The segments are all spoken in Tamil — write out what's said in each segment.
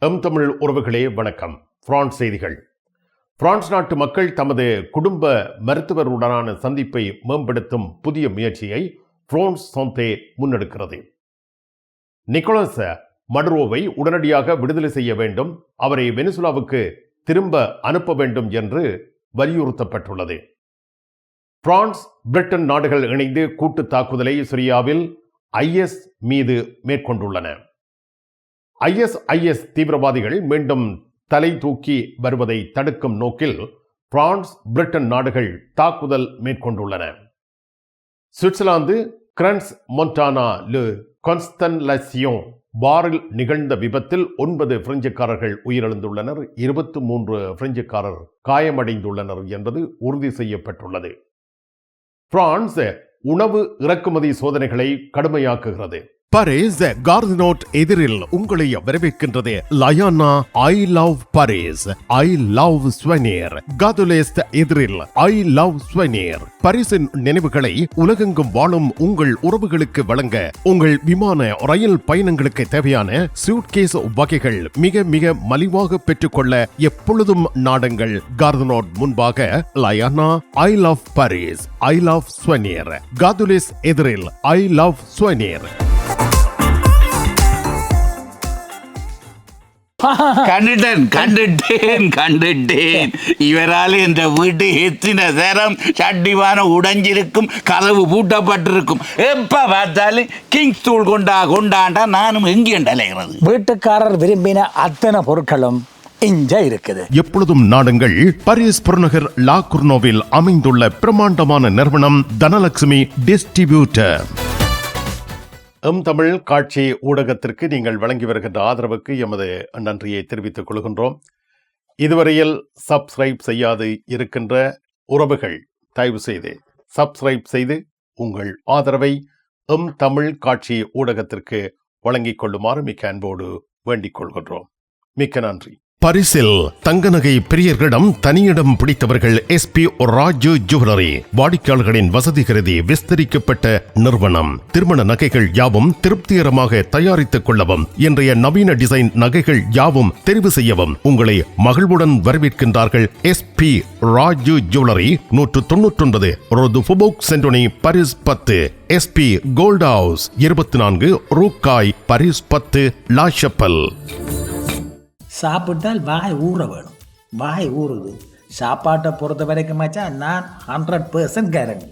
தமிழ் உறவுகளே வணக்கம். பிரான்ஸ் செய்திகள். பிரான்ஸ் நாட்டு மக்கள் தமது குடும்ப மருத்துவருடனான சந்திப்பை மேம்படுத்தும் புதிய முயற்சியை பிரான்ஸ் சாந்தே முன்னெடுக்கிறது. நிக்கோலஸ் மடுரோவை உடனடியாக விடுதலை செய்ய வேண்டும், அவரை வெனிசுலாவுக்கு திரும்ப அனுப்ப வேண்டும் என்று வலியுறுத்தப்பட்டுள்ளது. பிரான்ஸ், பிரிட்டன் நாடுகள் இணைந்து கூட்டு தாக்குதலை சிரியாவில் IS மீது மேற்கொண்டுள்ளன. IS தீவிரவாதிகள் மீண்டும் தலை தூக்கி வருவதை தடுக்கும் நோக்கில் பிரான்ஸ், பிரிட்டன் நாடுகள் தாக்குதல் மேற்கொண்டுள்ளன. சுவிட்சர்லாந்து கிரன்ஸ் மொன்டானா லு கான்ஸ்டன்லசியோன் பாரில் நிகழ்ந்த விபத்தில் 9 பிரெஞ்சுக்காரர்கள் உயிரிழந்துள்ளனர், 23 பிரெஞ்சுக்காரர் காயமடைந்துள்ளனர் என்பது உறுதி செய்யப்பட்டுள்ளது. பிரான்ஸ் உணவு இறக்குமதி சோதனைகளை கடுமையாக்குகிறது. பாரிஸ் கார்தினோட் எதிரில் உங்களை வரவேற்கின்றது லயானா I love Paris, I love souvenir. காதுலேஸ்ட் எதிரில் ஐ லவ் ஸ்வெனிர். பாரிஸின் நினைவுகளை உலகெங்கும் வாழும் உங்கள் உறவுகளுக்கு வழங்க உங்கள் விமான ரயில் பயணங்களுக்கு தேவையான சூட்கேஸ் வகைகள் மிக மிக மலிவாக பெற்றுக்கொள்ள எப்பொழுதும் நாடுங்கள் கார்தினோட் முன்பாக லயானா I love Paris, I love souvenir. காதுலேஸ் எதிரில் ஐ லவ் ஸ்வெனிர். கண்டுட்டேன். இவரால் என்ற வீட்டு எத்தனை தரம் சட்டிவான உடைஞ்சிருக்கும், கதவு பூட்டப்பட்டிருக்கும். எப்ப பார்த்தாலும் கிங்ஸ் தூள் கொண்டாண்டா நானும் எங்கேண்டலைகிறது. வீட்டுக்காரர் விரும்பின அத்தனை பொருட்களும் இங்க இருக்குது. எப்பொழுதும் நாடுங்கள் பாரிஸ் புறநகர் லா குர்னோவில் அமைந்துள்ள பிரமாண்டமான நிறுவனம் தனலட்சுமி டிஸ்ட்ரிபியூட்டர். தமிழ் காட்சி ஊடகத்திற்கு நீங்கள் வழங்கி வருகின்ற ஆதரவுக்கு எமது நன்றியை தெரிவித்துக் கொள்கின்றோம். இதுவரையில் சப்ஸ்கிரைப் செய்யாது இருக்கின்ற உறவுகள் தயவு செய்து சப்ஸ்கிரைப் செய்து உங்கள் ஆதரவை தமிழ் காட்சி ஊடகத்திற்கு வழங்கிக் கொள்ளுமாறு மிக்க அன்போடு வேண்டிக் கொள்கின்றோம். மிக்க நன்றி. பரிசில் தங்க நகை பிரியர்களிடம் தனியிடம் பிடித்தவர்கள் SP ராஜு ஜுவல்லரி. வாடிக்கையாளர்களின் வசதி கருதி விஸ்தரிக்கப்பட்ட நிறுவனம். திருமண நகைகள் யாவும் திருப்திகரமாக தயாரித்துக் கொள்ளவும், இன்றைய நவீன டிசைன் நகைகள் யாவும் தெரிவு செய்யவும் உங்களை மகிழ்வுடன் வரவேற்கின்றார்கள் SP ராஜு ஜுவல்லரி. 199 ரோது ஃபுபோக் சென்டோனி, பாரிஸ் 10. SP கோல்ட் ஹவுஸ் 24 ரூகாய், பாரிஸ் 10 லா ஷப்பல். சாப்பிட்டால் வாய் ஊற வேணும். வாய் ஊறுது. சாப்பாட்டை பொறுத்த வரைக்கும் மச்சான் நான் 100% கேரண்டி.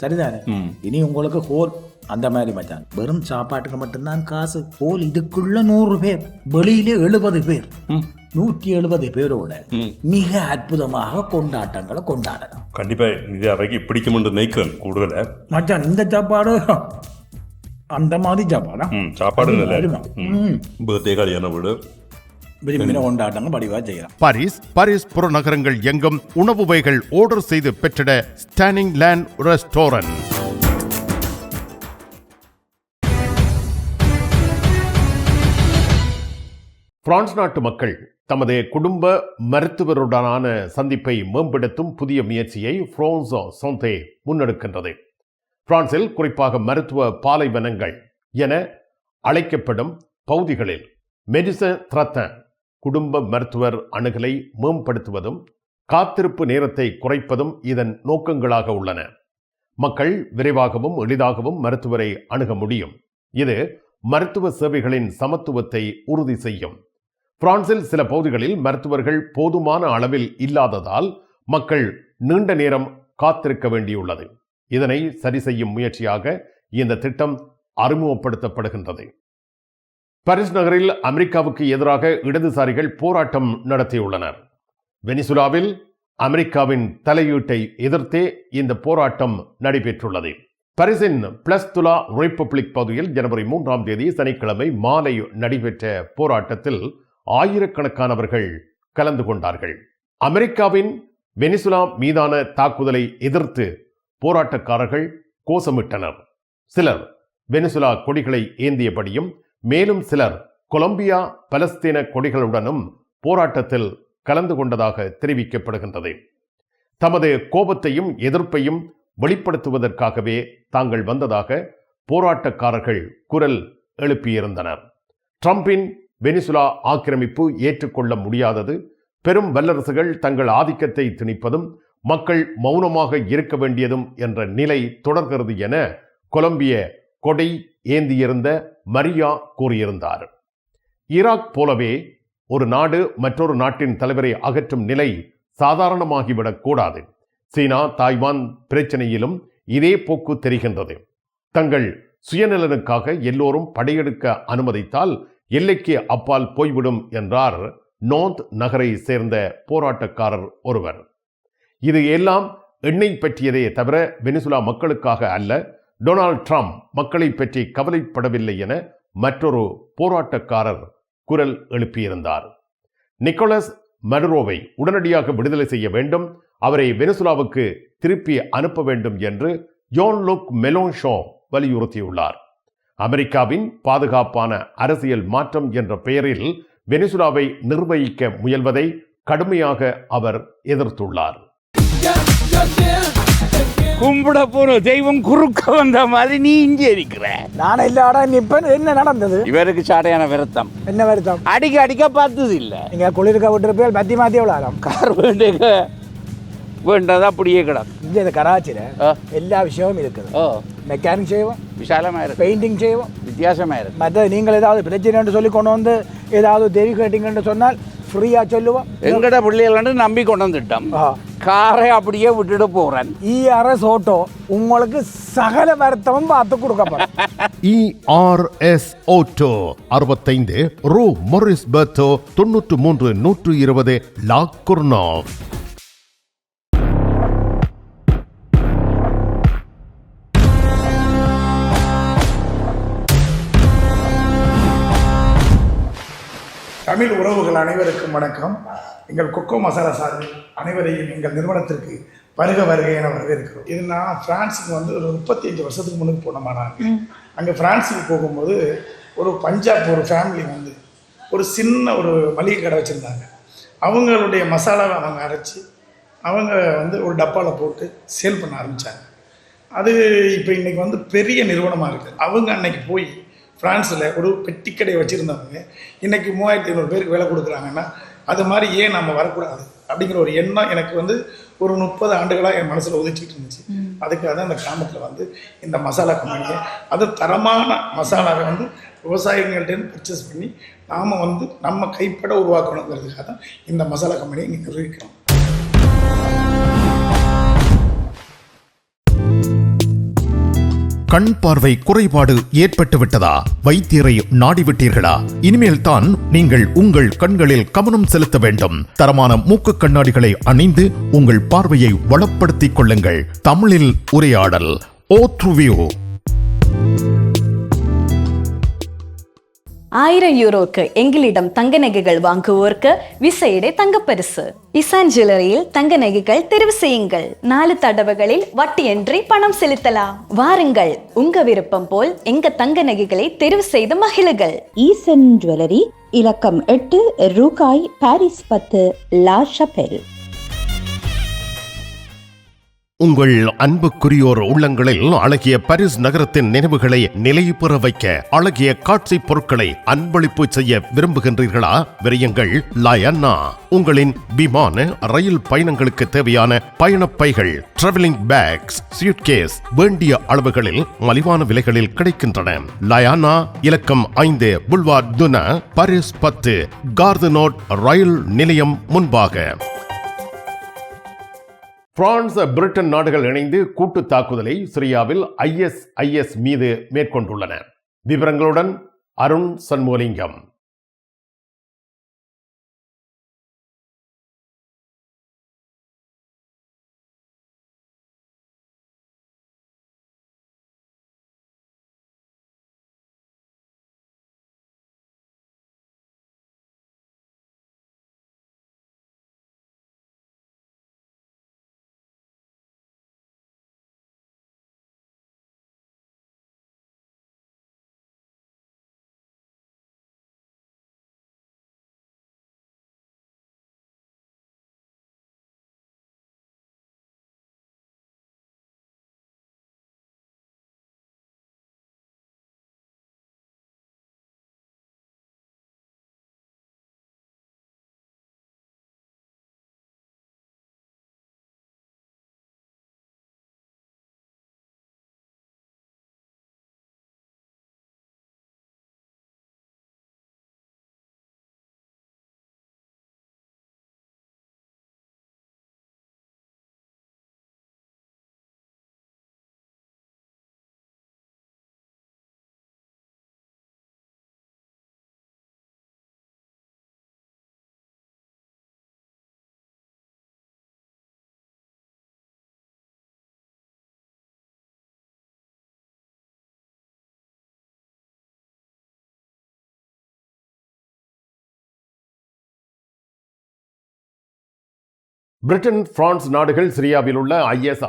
சரிதானே? இனி உங்களுக்கு ஹோல் அந்த மாதிரி மச்சான். வெறும் சாப்பாட்டுக்கு மட்டும்தான் காசு. ஹோல் இதுக்குள்ள 100 பேர், வெளியிலே 70 பேர், 170 பேரோட மிக அற்புதமாக கொண்டாட்டங்களை கொண்டாடலாம். கண்டிப்பா இது அவைக்கு பிடிக்கும் என்று நினைக்கிறேன். கூடுதல மச்சான் இந்த சாப்பாடு அந்த மாதிரி சாப்பாடா? சாப்பாடு தேகாலியான வீடு கொண்டாட்டங்கள் படிவா செய்யலாம். பாரிஸ் புறநகரங்கள் எங்கும் உணவு வகைகள் ஆர்டர் செய்து பெற்றிட ஸ்டாண்டிங் லேண்ட் ரெஸ்டாரண்ட். பிரான்ஸ் நாட்டு மக்கள் தமது குடும்ப மருத்துவருடனான சந்திப்பை மேம்படுத்தும் புதிய முயற்சியை பிரான்ஸ் சாந்தே முன்னெடுக்கின்றது. பிரான்சில் குறிப்பாக மருத்துவ பாலைவனங்கள் என அழைக்கப்படும் பகுதிகளில் மெடிசன் த்ரத்தன் குடும்ப மருத்துவர் அணுகலை மேம்படுத்துவதும் காத்திருப்பு நேரத்தை குறைப்பதும் இதன் நோக்கங்களாக உள்ளன. மக்கள் விரைவாகவும் எளிதாகவும் மருத்துவரை அணுக முடியும். இது மருத்துவ சேவைகளின் சமத்துவத்தை உறுதி செய்யும். பிரான்சில் சில பகுதிகளில் மருத்துவர்கள் போதுமான அளவில் இல்லாததால் மக்கள் நீண்ட நேரம் காத்திருக்க வேண்டியுள்ளது. இதனை சரி செய்யும் முயற்சியாக இந்த திட்டம் அறிமுகப்படுத்தப்படுகின்றது. பாரிஸ் நகரில் அமெரிக்காவுக்கு எதிராக இடதுசாரிகள் போராட்டம் நடத்தியுள்ளனர். வெனிசுலாவில் அமெரிக்காவின் தலையீட்டை எதிர்த்தே இந்த போராட்டம் நடைபெற்றுள்ளது. பாரிஸின் பிளஸ் துலா ரிப்பப்ளிக் பகுதியில் ஜனவரி 3ஆம் தேதி சனிக்கிழமை மாலை நடைபெற்ற போராட்டத்தில் ஆயிரக்கணக்கானவர்கள் கலந்து கொண்டார்கள். அமெரிக்காவின் வெனிசுலா மீதான தாக்குதலை எதிர்த்து போராட்டக்காரர்கள் கோஷமிட்டனர். சிலர் வெனிசுலா கொடிகளை ஏந்தியபடியும், மேலும் சிலர் கொலம்பியா பலஸ்தீன கொடிகளுடனும் போராட்டத்தில் கலந்து கொண்டதாக தெரிவிக்கப்படுகின்றது. தமது கோபத்தையும் எதிர்ப்பையும் வெளிப்படுத்துவதற்காகவே தாங்கள் வந்ததாக போராட்டக்காரர்கள் குரல் எழுப்பியிருந்தனர். ட்ரம்பின் வெனிசுலா ஆக்கிரமிப்பு ஏற்றுக்கொள்ள முடியாதது, பெரும் வல்லரசுகள் தங்கள் ஆதிக்கத்தை திணிப்பதும் மக்கள் மௌனமாக இருக்க வேண்டியதும் என்ற நிலை தொடர்கிறது என கொலம்பிய கொடை ஏந்தியிருந்த மரியா கூறியிருந்தார். ஈராக் போலவே ஒரு நாடு மற்றொரு நாட்டின் தலைவரை அகற்றும் நிலை சாதாரணமாகிவிடக் கூடாது. சீனா தாய்வான் பிரச்சனையிலும் இதே போக்கு தெரிகின்றது. தங்கள் சுயநலனுக்காக எல்லோரும் படையெடுக்க அனுமதித்தால் எல்லைக்கு அப்பால் போய்விடும் என்றார் நோந்த் நகரை சேர்ந்த போராட்டக்காரர் ஒருவர். இது எல்லாம் எண்ணெய் பற்றியதே தவிர வெனிசுலா மக்களுக்காக அல்ல, டொனால்ட் ட்ரம்ப் மக்களை பற்றி கவலைப்படவில்லை என மற்றொரு போராட்டக்காரர் குரல் எழுப்பியிருந்தார். நிக்கோலஸ் மடுரோவை உடனடியாக விடுதலை செய்ய வேண்டும், அவரை வெனிசுலாவுக்கு திருப்பி அனுப்ப வேண்டும் என்று ஜோன் லுக் மெலோன்ஷோ வலியுறுத்தியுள்ளார். அமெரிக்காவின் பாதுகாப்பான அரசியல் மாற்றம் என்ற பெயரில் வெனிசுலாவை நிர்வகிக்க முயல்வதை கடுமையாக அவர் எதிர்த்துள்ளார். கும்பிட போற தெய்வம் குறுக்க வந்த மாதிரி நீ இங்கே இருக்கிற. நான் இல்லாடா நிப்பேன். என்ன நடந்தது? இவருக்கு சாடையான வருத்தம். என்ன வருத்தம்? அடிக்க பார்த்தது இல்ல. நீங்க குளிர்க்க விட்டுருப்பீங்க, மாத்தி மாத்தி விளாடும். கார் வேண்டது அப்படியே கிடக்கும். இங்கே இந்த கராச்சியில் எல்லா விஷயமும் இருக்குது. மெக்கானிக் செய்வோம், விசாலமாக இருக்கு, பெயிண்டிங் செய்வோம், வித்தியாசமாக இருக்கு. மற்ற நீங்கள் ஏதாவது பிரச்சனை சொல்லி கொண்டு வந்து ஏதாவது தெரி கேட்டிங்கன்னு சொன்னால் ஃப்ரீயாக சொல்லுவோம். எங்கட பிள்ளைகள் நம்பி கொண்டு வந்துட்டோம். காரை அப்படியே விட்டுட்டு போறேன். ERS ஆட்டோ உங்களுக்கு சகல வருத்தமும் பார்த்து கொடுக்கப்படும். ERS ஆட்டோ 65 ரூ மொரிஸ் பெர்த்தோ 93 120 லா குர்னோவ். தமிழ் உறவுகள் அனைவருக்கும் வணக்கம். எங்கள் கொக்கோ மசாலா சார்பில் அனைவரையும் எங்கள் நிறுவனத்திற்கு வருக வருகை என வரவேற்கிறோம். இது நான் ஃப்ரான்ஸுக்கு வந்து ஒரு 35 வருஷத்துக்கு முன்னுக்கு போனோமா. நான் அங்கே ஃப்ரான்ஸுக்கு போகும்போது ஒரு பஞ்சாப் ஒரு ஃபேமிலி வந்து ஒரு சின்ன ஒரு மளிகை கடை வச்சுருந்தாங்க. அவங்களுடைய மசாலாவை அவங்க அரைச்சி அவங்க வந்து ஒரு டப்பாவில் போட்டு சேல் பண்ண ஆரம்பித்தாங்க. அது இப்போ இன்றைக்கி வந்து பெரிய நிறுவனமாக இருக்குது. அவங்க அன்னைக்கு போய் ஃப்ரான்ஸில் ஒரு பெட்டி கடையை வச்சுருந்தவங்க இன்றைக்கி 3500 பேருக்கு வேலை கொடுக்குறாங்கன்னா அது மாதிரி ஏன் நம்ம வரக்கூடாது அப்படிங்கிற ஒரு எண்ணம் எனக்கு வந்து ஒரு 30 ஆண்டுகளாக என் மனசில் உதிச்சிட்டு இருந்துச்சு. அதுக்காக தான் இந்த கிராமத்தில் வந்து இந்த மசாலா கம்பெனியை, அது தரமான மசாலாவை வந்து விவசாயிகள்கிட்ட பர்ச்சேஸ் பண்ணி நாம் வந்து நம்ம கைப்பட உருவாக்கணுங்கிறதுக்காக தான் இந்த மசாலா கம்பெனியை இங்கே நிர்வகிக்கிறோம். கண் பார்வை குறைபாடு ஏற்பட்டு விட்டதா? வைத்தியரை நாடிவிட்டீர்களா? இனிமேல் தான் நீங்கள் உங்கள் கண்களில் கவனம் செலுத்த வேண்டும். தரமான மூக்கு கண்ணாடிகளை அணிந்து உங்கள் பார்வையை வளப்படுத்திக் கொள்ளுங்கள். தமிழில் உரையாடல் ஓத்ருவியூ. 1000 യൂറോക്ക് எங்களிடம் தங்க நகைகள் வாங்குவோருக்கு விசேட தங்கப்பரிசு. இசான் ஜுவல்லரியில் தங்க நகைகள் தெரிவு செய்யுங்கள். 4 தடவைகளில் வட்டியின்றி பணம் செலுத்தலாம். வாருங்கள், உங்க விருப்பம் போல் எங்க தங்க நகைகளை தெரிவு செய்து மகிழுங்கள். ஈசன் ஜுவல்லரி, இலக்கம் 8, ரூகாய், பாரிஸ் 10, லா ஷபெல். உங்கள் அன்புக்குரியோர் உள்ளங்களில் அழகிய பாரிஸ் நகரத்தின் நினைவுகளை நிலைபெற வைக்க அழகிய காட்சி பொருட்களை அன்பளிப்பு செய்ய விரும்புகின்றீர்களா? விரையுங்கள் லயன்னா. உங்களின் விமான ரயில் பயணங்களுக்கு தேவையான பயணப்பைகள், டிராவலிங் பேக்ஸ், சூட்கேஸ் வேண்டிய அளவுகளில் மலிவான விலைகளில் கிடைக்கின்றன. லயானா, இலக்கம் 5, புல்வார்ட் துனா, பாரிஸ் 10, கார்தனோட் ரயில் நிலையம் முன்பாக. பிரான்ஸ், பிரிட்டன் நாடுகள் இணைந்து கூட்டு தாக்குதலை சிரியாவில் ISIS மீது மேற்கொண்டுள்ளன. விவரங்களுடன் அருண் சண்முகலிங்கம். பிரிட்டன், பிரான்ஸ் நாடுகள் சிரியாவில் உள்ள IS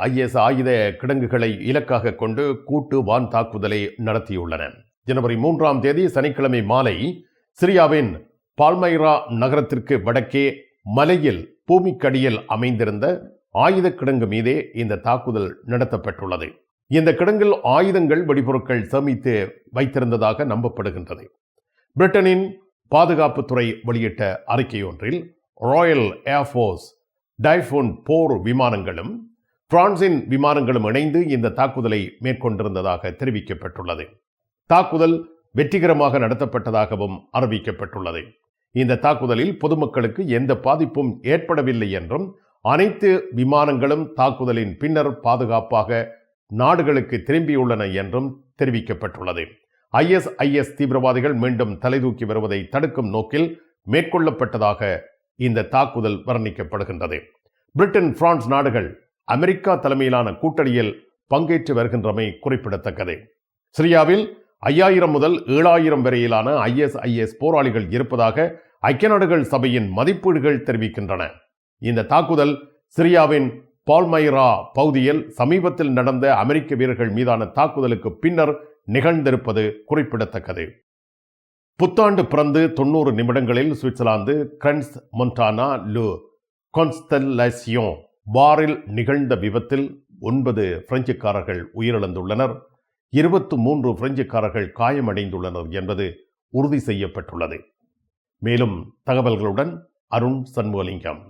ஆயுத கிடங்குகளை இலக்காக கொண்டு கூட்டு வான் தாக்குதலை நடத்தியுள்ளன. ஜனவரி 3ஆம் தேதி சனிக்கிழமை மாலை சிரியாவின் பால்மைரா நகரத்திற்கு வடக்கே மலையில் பூமிக்கடியில் அமைந்திருந்த ஆயுத கிடங்கு மீதே இந்த தாக்குதல் நடத்தப்பட்டுள்ளது. இந்த கிடங்கில் ஆயுதங்கள், வெடிபொருட்கள் சேமித்து வைத்திருந்ததாக நம்பப்படுகின்றது. பிரிட்டனின் பாதுகாப்புத்துறை வெளியிட்ட அறிக்கையொன்றில் ராயல் ஏர்ஃபோர்ஸ் டைஃபூன் போர் விமானங்களும் பிரான்சின் விமானங்களும் இணைந்து இந்த தாக்குதலை மேற்கொண்டிருந்ததாக தெரிவிக்கப்பட்டுள்ளது. தாக்குதல் வெற்றிகரமாக நடத்தப்பட்டதாகவும் அறிவிக்கப்பட்டுள்ளது. இந்த தாக்குதலில் பொதுமக்களுக்கு எந்த பாதிப்பும் ஏற்படவில்லை என்றும் அனைத்து விமானங்களும் தாக்குதலின் பின்னர் பாதுகாப்பாக நாடுகளுக்கு திரும்பியுள்ளன என்றும் தெரிவிக்கப்பட்டுள்ளது. IS தீவிரவாதிகள் மீண்டும் தலைதூக்கி வருவதை தடுக்கும் நோக்கில் மேற்கொள்ளப்பட்டதாக இந்த தாக்குதல் வர்ணிக்கப்படுகின்றது. பிரிட்டன், பிரான்ஸ் நாடுகள் அமெரிக்கா தலைமையிலான கூட்டணியில் பங்கேற்று வருகின்றமை குறிப்பிடத்தக்கது. சிரியாவில் 5000 முதல் 7000 வரையிலான IS போராளிகள் இருப்பதாக ஐக்கிய நாடுகள் சபையின் மதிப்பீடுகள் தெரிவிக்கின்றன. இந்த தாக்குதல் சிரியாவின் பால்மைரா பகுதியில் சமீபத்தில் நடந்த அமெரிக்க வீரர்கள் மீதான தாக்குதலுக்கு பின்னர் நிகழ்ந்திருப்பது குறிப்பிடத்தக்கது. புத்தாண்டு பிறந்து 90 நிமிடங்களில் சுவிட்சர்லாந்து கிரன்ஸ் மொன்டானா லு கான்ஸ்டெல்லசியோன் பாரில் நிகழ்ந்த விபத்தில் 9 பிரெஞ்சுக்காரர்கள் உயிரிழந்துள்ளனர். 23 பிரெஞ்சுக்காரர்கள் காயமடைந்துள்ளனர் என்பது உறுதி செய்யப்பட்டுள்ளது. மேலும் தகவல்களுடன் அருண் சண்முகலிங்கம்.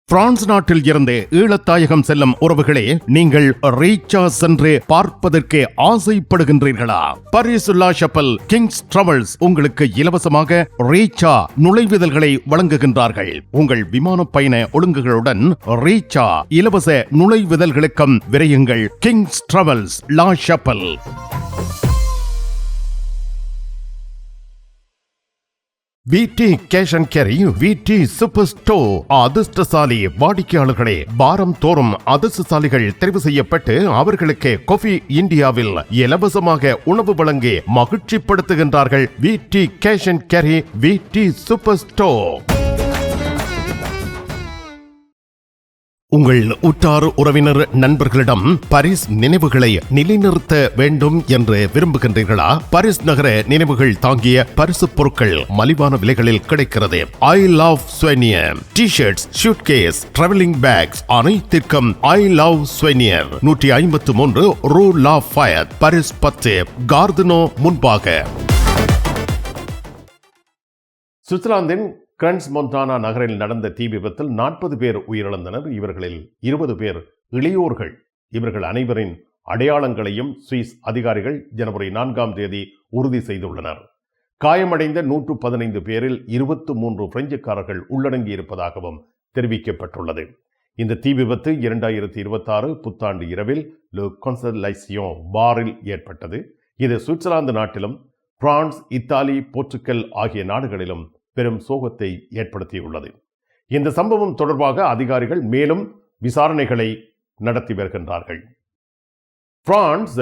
பிரான்ஸ் நாட்டில் இருந்து ஈழத்தாயகம் செல்லும் உறவுகளே, நீங்கள் ரீச்சா சென்று பார்ப்பதற்கு ஆசைப்படுகின்றீர்களா? பாரிஸ் லா ஷப்பல் கிங்ஸ் டிராவல்ஸ் உங்களுக்கு இலவசமாக ரீச்சா நுழைவுதல்களை வழங்குகின்றார்கள். உங்கள் விமான பயண ஒழுங்குகளுடன் ரீச்சா இலவச நுழைவுதல்களுக்கும் விரையுங்கள். Kings Travels La Chapelle. VT cash and carry, VT super store. அதிர்ஷ்டசாலி வாடிக்கையாளர்களே, வாரம் தோறும் அதிர்ஷ்டசாலிகள் தெரிவு செய்யப்பட்டு அவர்களுக்கு காஃபி இந்தியாவில் இலவசமாக உணவு வழங்கி மகிழ்ச்சிப்படுத்துகின்றார்கள். VT cash and carry, VT super store. உங்கள் உற்றார் உறவினர் நண்பர்களிடம் பாரிஸ் நினைவுகளை நிலைநிறுத்த வேண்டும் என்று விரும்புகின்றீர்களா? பாரிஸ் நகர நினைவுகள் தாங்கிய பரிசு பொருட்கள் மலிவான விலைகளில் கிடைக்கிறது. I love souvenir T-shirts, suitcase, travelling packs அனைத்திற்கும் ஐ லவ் ஸ்வெனியர். 153 ரூ லா ஃபயத், பாரிஸ் 10, கார்தனோ முன்பாக. சுவிட்சர்லாந்தின் கிரன்ஸ் மொன்டானா நகரில் நடந்த தீ விபத்தில் 40 பேர் உயிரிழந்தனர். இவர்களில் 20 பேர் இளையோர்கள். இவர்கள் அனைவரின் அடையாளங்களையும் சுவிஸ் அதிகாரிகள் ஜனவரி 4ஆம் தேதி உறுதி செய்துள்ளனர். காயமடைந்த 115 பேரில் 23 பிரெஞ்சுக்காரர்கள் உள்ளடங்கியிருப்பதாகவும் தெரிவிக்கப்பட்டுள்ளது. இந்த தீ விபத்து 2026 புத்தாண்டு இரவில் லு கான்ஸ்டெல்லசியோன் பாரில் ஏற்பட்டது. இது சுவிட்சர்லாந்து நாட்டிலும் பிரான்ஸ், இத்தாலி, போர்ச்சுகல் ஆகிய நாடுகளிலும் பெரும் சோகத்தை ஏற்படுத்தியுள்ளது. இந்த சம்பவம் தொடர்பாக அதிகாரிகள் மேலும் விசாரணைகளை நடத்தி வருகின்றார்கள். பிரான்ஸ்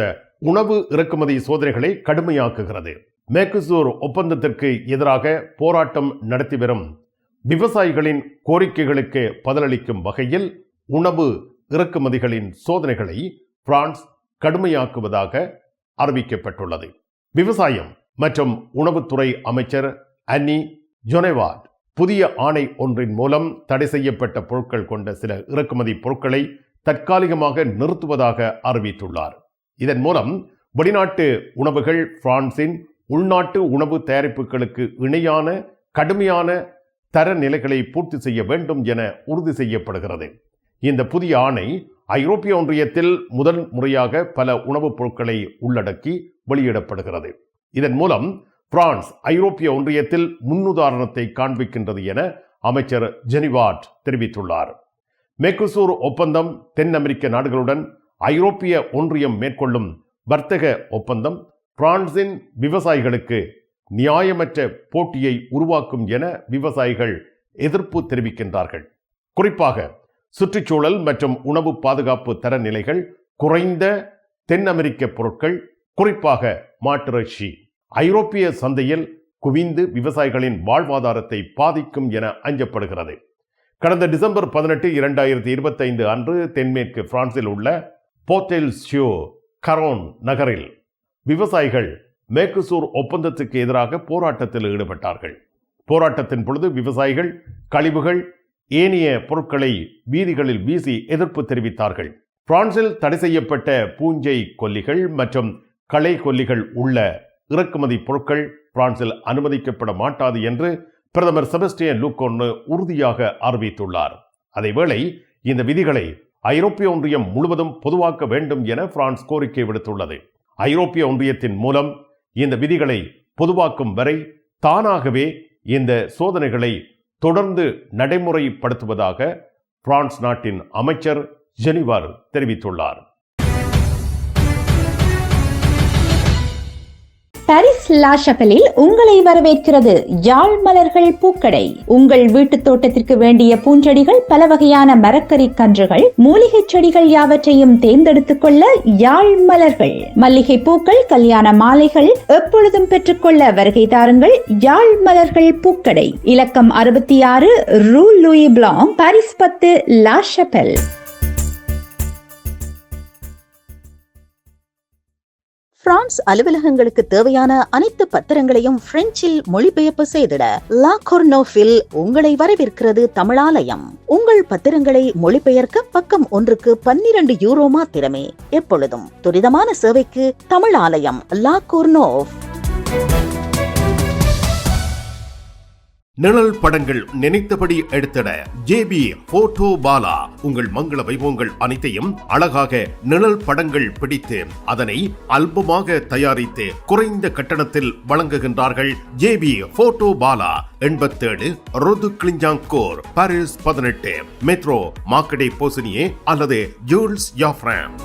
உணவு இறக்குமதி சோதனைகளை கடுமையாக்குகிறது. மேர்கோசூர் ஒப்பந்தத்திற்கு எதிராக போராட்டம் நடத்தி வரும் விவசாயிகளின் கோரிக்கைகளுக்கு பதிலளிக்கும் வகையில் உணவு இறக்குமதிகளின் சோதனைகளை பிரான்ஸ் கடுமையாக்குவதாக அறிவிக்கப்பட்டுள்ளது. விவசாயம் மற்றும் உணவுத்துறை அமைச்சர் அன்னி ஜொனேவாட் புதிய ஆணை ஒன்றின் மூலம் தடை செய்யப்பட்ட பொருட்கள் கொண்ட சில இறக்குமதி பொருட்களை தற்காலிகமாக நிறுத்துவதாக அறிவித்துள்ளார். இதன் மூலம் வெளிநாட்டு உணவுகள் பிரான்சின் உள்நாட்டு உணவு தயாரிப்புகளுக்கு இணையான கடுமையான தரநிலைகளை பூர்த்தி செய்ய வேண்டும் என உறுதி செய்யப்படுகிறது. இந்த புதிய ஆணை ஐரோப்பிய ஒன்றியத்தில் முதல் முறையாக பல உணவுப் பொருட்களை உள்ளடக்கி வெளியிடப்படுகிறது. இதன் மூலம் பிரான்ஸ் ஐரோப்பிய ஒன்றியத்தில் முன்னுதாரணத்தை காண்பிக்கின்றது என அமைச்சர் ஜெனிவாட் தெரிவித்துள்ளார். மெர்கோசூர் ஒப்பந்தம் தென் அமெரிக்க நாடுகளுடன் ஐரோப்பிய ஒன்றியம் மேற்கொள்ளும் வர்த்தக ஒப்பந்தம் பிரான்சின் விவசாயிகளுக்கு நியாயமற்ற போட்டியை உருவாக்கும் என விவசாயிகள் எதிர்ப்பு தெரிவிக்கின்றார்கள். குறிப்பாக சுற்றுச்சூழல் மற்றும் உணவு பாதுகாப்பு தரநிலைகள் குறைந்த தென் அமெரிக்க பொருட்கள், குறிப்பாக மாட்டிறைச்சி ஐரோப்பிய சந்தையில் குவிந்து விவசாயிகளின் வாழ்வாதாரத்தை பாதிக்கும் என அஞ்சப்படுகிறது. கடந்த டிசம்பர் 18, 2025 அன்று தென்மேற்கு பிரான்சில் உள்ள போத்தெல்சியோ கரோன் நகரில் விவசாயிகள் மெர்கோசூர் ஒப்பந்தத்துக்கு எதிராக போராட்டத்தில் ஈடுபட்டார்கள். போராட்டத்தின் பொழுது விவசாயிகள் கழிவுகள், ஏனைய பொருட்களை வீதிகளில் வீசி எதிர்ப்பு தெரிவித்தார்கள். பிரான்சில் தடை செய்யப்பட்ட பூஞ்சை கொல்லிகள் மற்றும் களை கொல்லிகள் உள்ள இறக்குமதி பொருட்கள் பிரான்சில் அனுமதிக்கப்பட மாட்டாது என்று பிரதமர் செபஸ்டியன் லூகோர்னு உறுதியாக அறிவித்துள்ளார். அதேவேளை இந்த விதிகளை ஐரோப்பிய ஒன்றியம் முழுவதும் பொதுவாக்க வேண்டும் என பிரான்ஸ் கோரிக்கை விடுத்துள்ளது. ஐரோப்பிய ஒன்றியத்தின் மூலம் இந்த விதிகளை பொதுவாக்கும் வரை தானாகவே இந்த சோதனைகளை தொடர்ந்து நடைமுறைப்படுத்துவதாக பிரான்ஸ் நாட்டின் அமைச்சர் ஜெனிவார் தெரிவித்துள்ளார். பாரிஸ் லா ஷபெலில் உங்களை வரவேற்கிறது யாழ் மலர்கள் பூக்கடை. உங்கள் வீட்டு தோட்டத்திற்கு வேண்டிய பூஞ்செடிகள், பல வகையான மரக்கறி கன்றுகள், மூலிகை செடிகள் யாவற்றையும் தேர்ந்தெடுத்துக் கொள்ள யாழ் மலர்கள். மல்லிகை பூக்கள், கல்யாண மாலைகள் எப்பொழுதும் பெற்றுக்கொள்ள வருகை தாருங்கள் யாழ் மலர்கள் பூக்கடை. இலக்கம் 66 Rue Louis Blanc, Paris 10, La Chapelle. France அலுவலகங்களுக்கு தேவையான அனைத்து பத்திரங்களையும் பிரெஞ்சில் மொழிபெயர்ப்பு செய்திட லா கொர்னோவில் உங்களை வரவேற்கிறது தமிழாலயம். உங்கள் பத்திரங்களை மொழிபெயர்க்க பக்கம் ஒன்றுக்கு 12 யூரோ மாத்திரமே. எப்பொழுதும் துரிதமான சேவைக்கு தமிழாலயம், லா கொர்னோவ். நிழல் படங்கள் நினைத்தபடி எடுத்திட ஜேபி போட்டோ பாலா. உங்கள் மங்கள வைபவங்கள் அனைத்தையும் அழகாக நிழல் படங்கள் பிடித்து அதனை ஆல்பமாக தயாரித்து குறைந்த கட்டணத்தில் வழங்குகின்றார்கள். ஜேபி போட்டோ பாலா 87 ரோது Clignancourt, Paris 18, metro Marcadet Poissonniers அல்லது ஜூல்ஸ் யாஃப்ரான்.